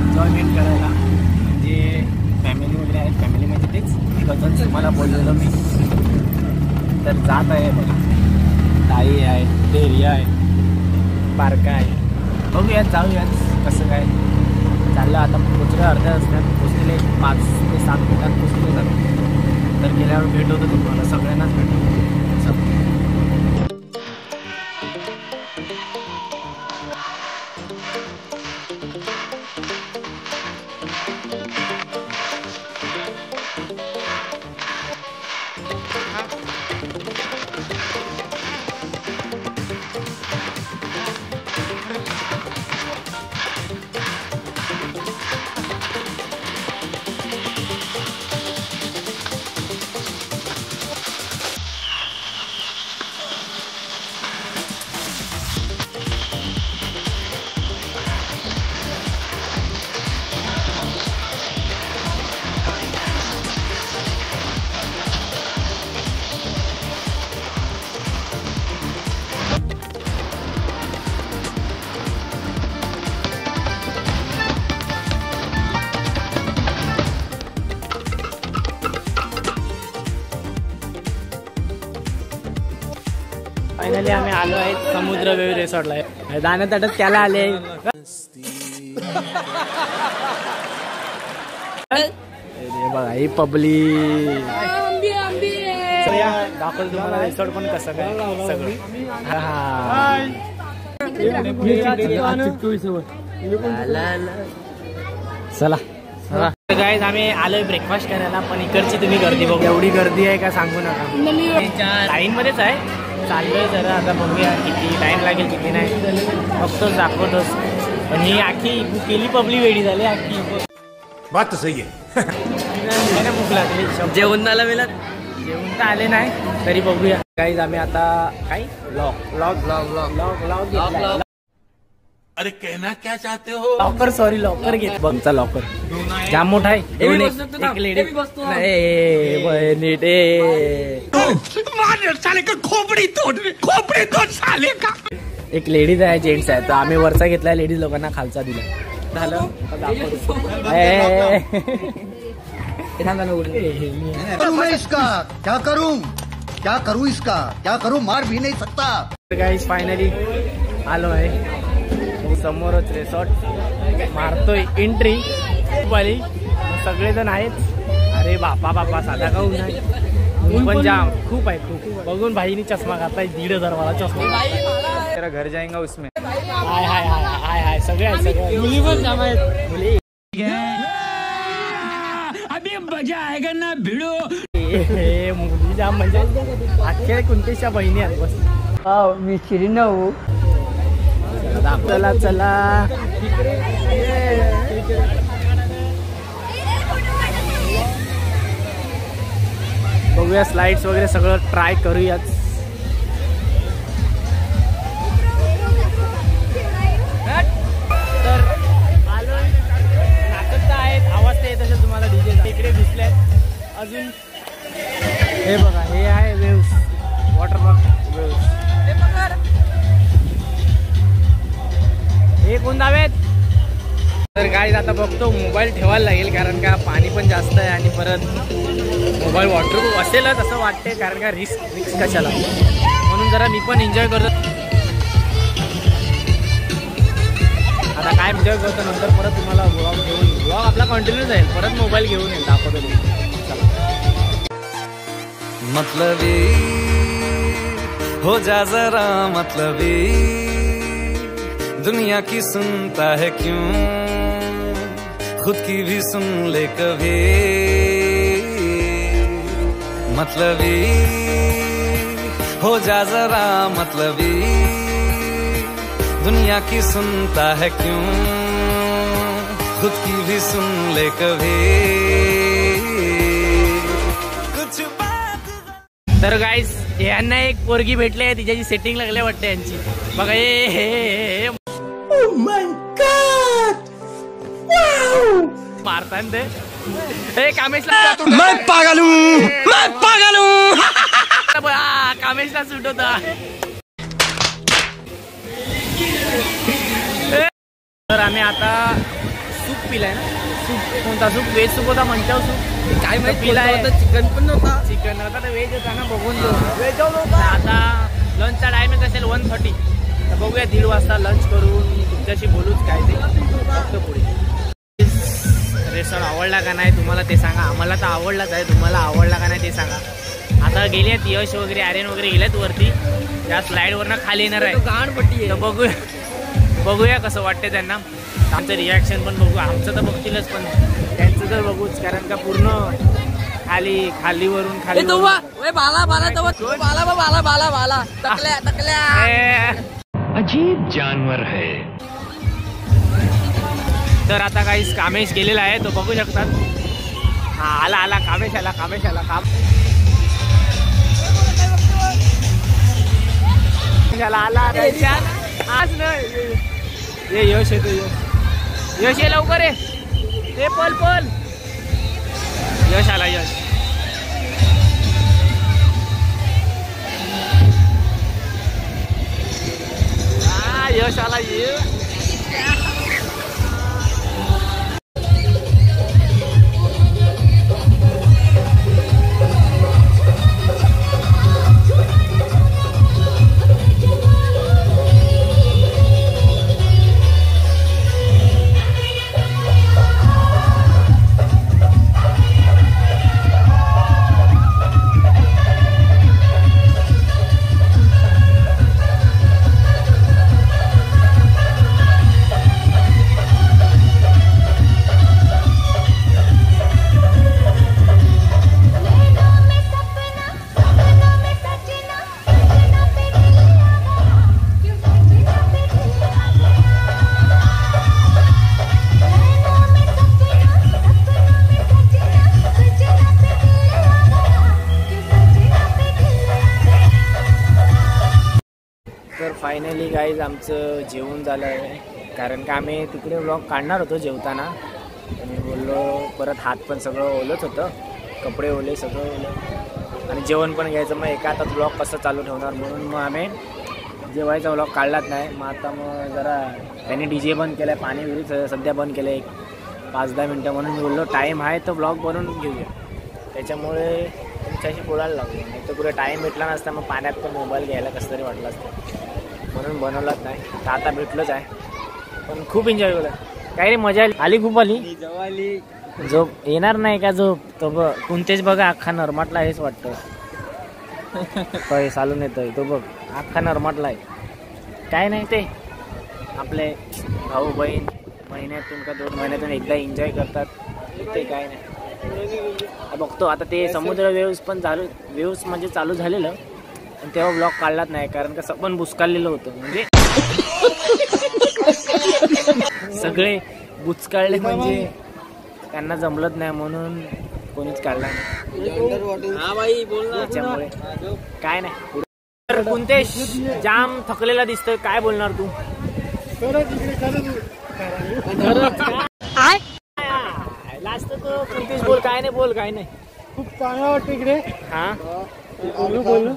Enjoyment करायला, म्हणजे family वगैरे आहेत. फॅमिली म्हणजे तेच कजन्स मला बोललेलं मी, तर जात आहे बघा. ताई आहे, डेरिया आहे, बारका आहे. बघूयात, जाऊयात कसं काय चाललं. आता पोचले अर्ध्या रस्त्यात, पोचलेले 5 ते 7 मिनिटात पोचले जातात. तर गेल्यावर भेट होतं तुम्हाला, सगळ्यांनाच भेट होतं. फायनली आम्ही आलो आहे समुद्र वेव्ह रिसॉर्टला. दाण्यात ताटत त्याला आले. बघा ही पब्लिक. दाखवतो तुम्हाला रिसॉर्ट पण कसं काय सगळं. चला गाईज, आम्ही आलोय ब्रेकफास्ट करायला, पण इकडची तुम्ही गर्दी बघू. एवढी गर्दी आहे का सांगू नका. लाईन मध्येच आहे, चाललोय जरा. आता बघूया किती टाइम लागेल किती नाही, फक्त दाखवतोच. पण ही आखी केली पब्लिक वेळी झाली आखी. बात तर सही आहे. भूक लागली. जेवण आला मिळत, जेवण तर आले नाही तरी बघूया. गाईज आम्ही आता काय लॉक अरे कहना क्या चाहते हो. लॉकर, सॉरी लॉकर घेत. बघचा लॉकर जाम मोठा आहे. एक लेडी एक लेडीज आहे, जेंट्स आहे. तर आम्ही वरचा घेतला, लेडीज लोकांना खालचा दिला. झालं क्या करूं इसका क्या करूं, मार भी नहीं सकता. गाइस फायनली आलो आहे समोरच रिसॉर्ट. मारतोय एंट्री वाली, सगळेजण आहेत. अरे बापा साधा काहून नाही, ऊन पण जाम खूप आहे खूप. बघून भाईनी चष्मा घातलाय 1,500 वाला चष्मा. तेरा घर जाएगा उसमें. हाय हाय हाय हाय हाय सगळे आहेत, सगळे मुली पण जाम आहेत. मुली अभी मजा आएगा ना भिडो. मुली जाम म्हणजे अख्ख्या कोणत्याच्या बहिणी आहेत बस. मी चिरीनाऊ. चला चला बघूया, स्लाइड्स वगैरे सगळं ट्राय करूयाच. तर आलो, नाचत आहेत, आवाज तर येत असेल तुम्हाला डीजे. इकडे घुसले अजून. हे बघा, हे आहे वेव्स, वॉटर पार्क वेव्स. हे कोण दावेत. तर गाईज आता बघतो, मोबाईल ठेवायला लागेल कारण का पाणी पण जास्त आहे आणि परत मोबाईल वॉटरप्रूफ असेलच असं वाटते, कारण का रिस्क कशाला. म्हणून जरा मी पण एन्जॉय करतो. आता काय एन्जॉय करतो, नंतर परत तुम्हाला ब्लॉग आपला कंटिन्यू जाईल. परत मोबाईल घेऊन येईल, दाखवतो तुम्ही. मतलबी हो जा जरा, मतलबी दुनिया की सुनता है क्यों, खुद की भी सुन ले कभी. मतलबी हो जा जरा, मतलबी दुनिया की सुनता है क्यों, खुद की भी सुन ले कभी. कुछ बात. तर गाईज यांना एक पोरगी भेटली आहे, तिच्याची सेटिंग लागली वाटते यांची. बघा हे मारतान ते कामेशला. मैं पागल हूँ, मैं पागल हूँ. कामेशला सूट होता. तर आम्ही आता सूप पिलाय ना. सूप कोणता सूप? व्हेज सूप होता, मंचाव सूप काय माहिती पिलाय. चिकन पण नव्हता. चिकन होता तर व्हेज होता ना, बघून घेऊ. आता लंचचा टायमिंग असेल 1:30. तर बघूया 1:30 वाजता लंच करून तुमच्याशी बोलूच काय ते फक्त पुढे. रेस्टॉरंट आवडला का नाही तुम्हाला ते सांगा. आम्हाला तर आवडलाच आहे, तुम्हाला आवडला का नाही ते सांगा. आता गेलेत यश वगैरे, आर्यन वगैरे गेलेत वरती. त्या स्लाईडवरनं खाली येणार आहे. गाणपट्टी तर बघूया कसं वाटते त्यांना. आमचं रिॲक्शन पण बघू. आमचं तर बघतीलच पण त्यांचं तर बघूच, कारण का पूर्ण खालीवरून खाली बाला टकल्या अजीब जानवर है. तर आता काही कामेश गेलेला आहे, तो बघू शकतात. हा आला कामेश आला काम आला आज नाही. ये यश येतो, यश ये लवकर ये पल. यश आला, यश. यश आला ये. तर फायनली गाईज आमचं जेवण झालं आहे. कारण का आम्ही तिकडे व्लॉग काढणार होतो जेवताना. तर मी बोललो परत हात पण सगळं ओलत होतं, कपडे ओले सगळं ओलं, आणि जेवण पण घ्यायचं. मग एका हातात व्लॉग कसं चालू ठेवणार, म्हणून मग आम्ही जेवायचा व्लॉग काढलाच नाही. मग आता मग जरा त्यांनी DJ बंद केलं आहे, पाणी विहिरीत सध्या बंद केलं आहे 5-10 मिनटं. म्हणून मी बोललो टाईम आहे तर व्लॉग बनवून घेऊया. त्याच्यामुळे तुमच्याशी बोलायला लागलो. नाही तर पुढे टाईम भेटला नसता, मग पाण्यात पण मोबाईल घ्यायला कसं तरी वाटलं असतं, म्हणून बनवलाच नाही. तर आता भेटलंच आहे, पण खूप एन्जॉय केलं. काही रे मजा आली, खूप आली. झोप येणार नाही का झोप? तो कोणतेच बघा अख्खा नरमाटला हेच वाटतं. काय चालून येतोय तो बघ, अख्खा नरमाटला आहे. काय नाही ते आपले भाऊ बहीण महिन्यातून का 2 महिन्यातून एकदा एन्जॉय करतात, ते काय नाही. बघतो आता ते समुद्र वेव्स म्हणजे चालू झालेलं, पण तेव्हा ब्लॉग काढलाच नाही. कारण कसं पण बुचकाळलेलं होतं, म्हणजे सगळे बुचकाळले, म्हणजे त्यांना जमलंच नाही, म्हणून कोणीच काढला नाही. त्याच्यामुळे काय नाही. तर कुंतेश जाम थकलेला दिसतोय, काय बोलणार तू? लास्ट तो कुंतेश बोल, काय नाही बोल, काय नाही. खूप चांगला वाटतं इकडे. हा बोललो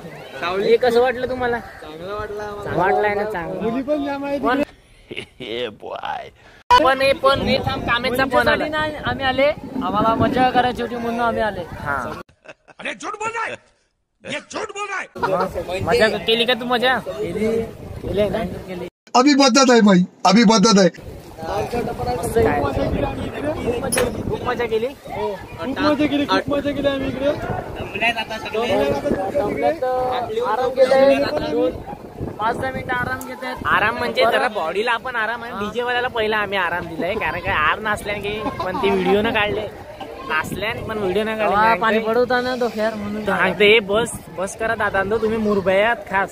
हे कसं वाटलं तुम्हाला? चांगलं वाटलं. वाटलंय ना चांगलं. मुली पण जाम आहे पण हे थांब, कामेचा फोन आला. आम्ही आले, आम्हाला मजा करायची होती म्हणून आम्ही आले. हा अरे झूठ बोल रहा है, ये झूठ बोल रहा है. मजा केली का तू? मजा केली ना? अभी बदत है भाई, अभी बदत है. काय? खूप मजा केली. खूप मजा केली आम्ही इकडे. आराम केलाय 5-10 मिनिटं आराम घेतात. आराम म्हणजे जरा बॉडीला आपण आराम आहे. DJ वाल्याला पहिला आम्ही आराम दिलाय, कारण काय आर नाचल्याने की पण ती व्हिडिओ न काढले, नाचल्याने पण व्हिडिओ न काढले. पाणी पडवता ना तो खेळ म्हणून सांगते बस करा दादा, तुम्ही मुरबयात खास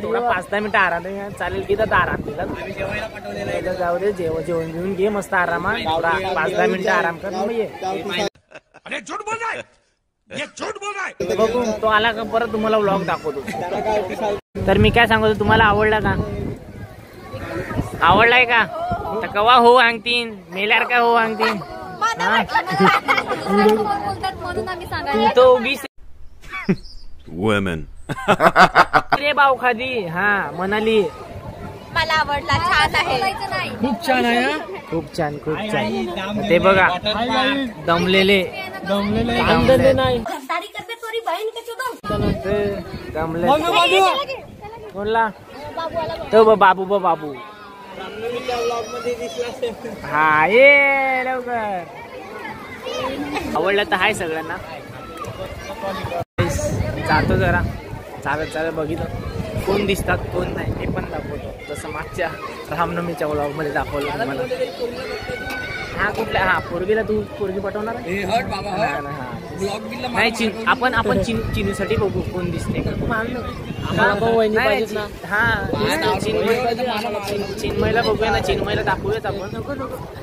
थोडा 5-10 मिनिटं आराम चालेल की दादा. आराम दिला जाऊ दे, जेवण घेऊन घे मस्त आरामात. 5-10 मिनिटं आराम कर, मग ये. अरे झूठ बोल रहा है, ये झूठ बोल रहा है. बघू तो आला का परत तुम्हाला व्लॉग दाखवतो. तर मी काय सांगतो, तुम्हाला आवडला का? आवडलाय का? तर कवा हो सांगतीन, मेल्यार का हो सांगतीन. तू तो उगीच वुमेन रे भाऊ खादी. हा म्हणाली मला आवडला, छान आहे. खूप छान आहे हा. खूप छान खूप छान. ते बघा दमलेले आंदोलन नाही दमले कोणला तो बाबू बाबू हा ये लवकर. आवडलं तर आहे सगळ्यांना. जातो जरा चालत बघितलं कोण दिसतात कोण नाही ते पण दाखवतो. जसं मागच्या रामनवमीच्या व्लॉग मध्ये दाखवलं मला. हा कुठला हा पोरगीला तू पोरगी पटवणार नाही. आपण चिनूसाठी बघू कोण दिसते चिन्मयला बघूया ना. चिन्मयला दाखवूयाच आपण.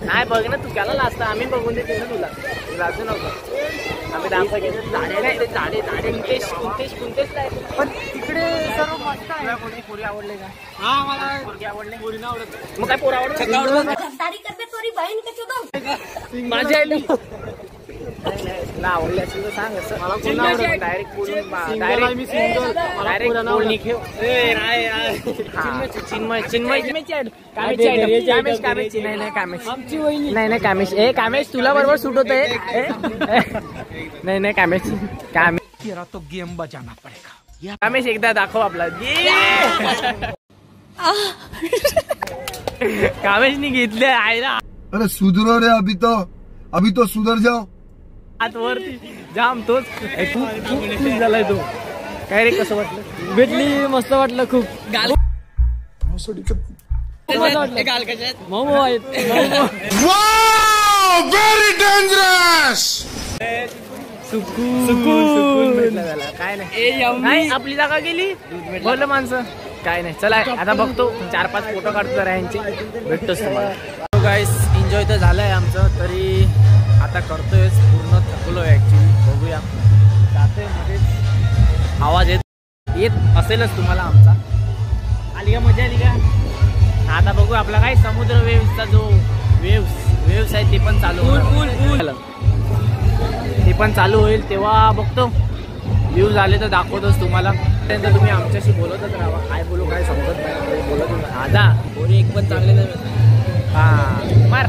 नाही बघ ना तू त्याला लाजतं. आम्ही बघून देतो ना तुला. लाजू नव्हतं आम्ही दाखवायचं. झाडे कुंतेच पण तिकडे सर्व मस्त आहे. पोरी आवडले का? हा मला पोरगी आवडले. पोरी नाही आवडत मग काय पोर आवडत माझ्या आवडले असेल तर सांग. असं मला कोण आवडत डायरेक्ट बोलून डायरेक्ट चिन्मय कामेश ए कामेश तुला बरोबर सूट होत नाही कामेश तेरा तो गेम बजाना पडेगा. कामेश एकदा दाखव आपला. कामेशनी घेतले आहे ना. अरे सुधरो रे अभी तो सुधर जाओ. आतवरती जाम तोच खूप झालाय तो. काय रे कसं वाटलं? भेटली मस्त वाटलं खूप. मोमो आहेत व्हेरी डेंजरस. सुकून भेटला झाला. काय नाही आपली जागा गेली बोललं माणसं. काय नाही चला आता बघतो 4-5 फोटो काढतो जरा यांचे. भेटतोच तुम्हाला. गाईस एन्जॉय तर झालंय आमचं. तरी आता करतोय पूर्ण थकलोय ऍक्च्युली. बघूया जातोय मध्ये आवाज येत असेलच तुम्हाला आमचा. आली का मजा आली का? आता बघू आपला काय समुद्र वेव्हचा जो वेव्स आहे ते पण चालू होईल. ते पण चालू होईल तेव्हा बघतो. व्ह्यूज आले तर दाखवतोच तुम्हाला. त्यानंतर तुम्ही आमच्याशी बोलतच राहा. काय बोलू काय समजत नाही बोलत आजा पोरी एक पण चांगले नाही. हा मार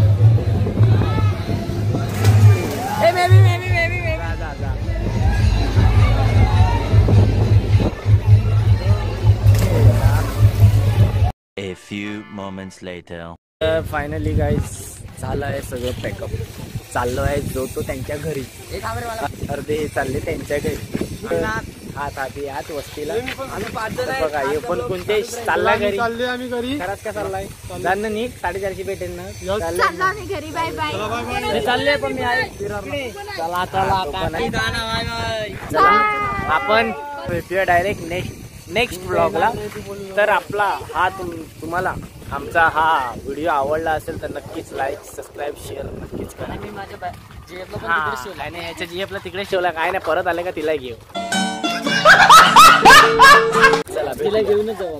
A few moments later. Finally guys झालं आहे सगळं पॅकअप. चाललो आहे जो तो त्यांच्या घरी. अर्धे चालले त्यांच्या घरी. हात वस्तीला बघा हे पण कोणते चालला घरी. आम्ही घरी. खरंच का चाललाय जाणं नीट 4:30 भेटेल ना. घरी. Bye bye. चालले पण मी आहे. चला आपण भेटूया डायरेक्ट नेक्स्ट ब्लॉगला. तर आपला हा तुम्हाला आमचा हा व्हिडिओ आवडला असेल तर नक्कीच लाईक सबस्क्राईब शेअर नक्कीच करा. आणि ह्याच्या जीएफला तिकडे ठेवला. काय नाही परत आले का तिला घेऊ. चला तिला घेऊनच जाऊ.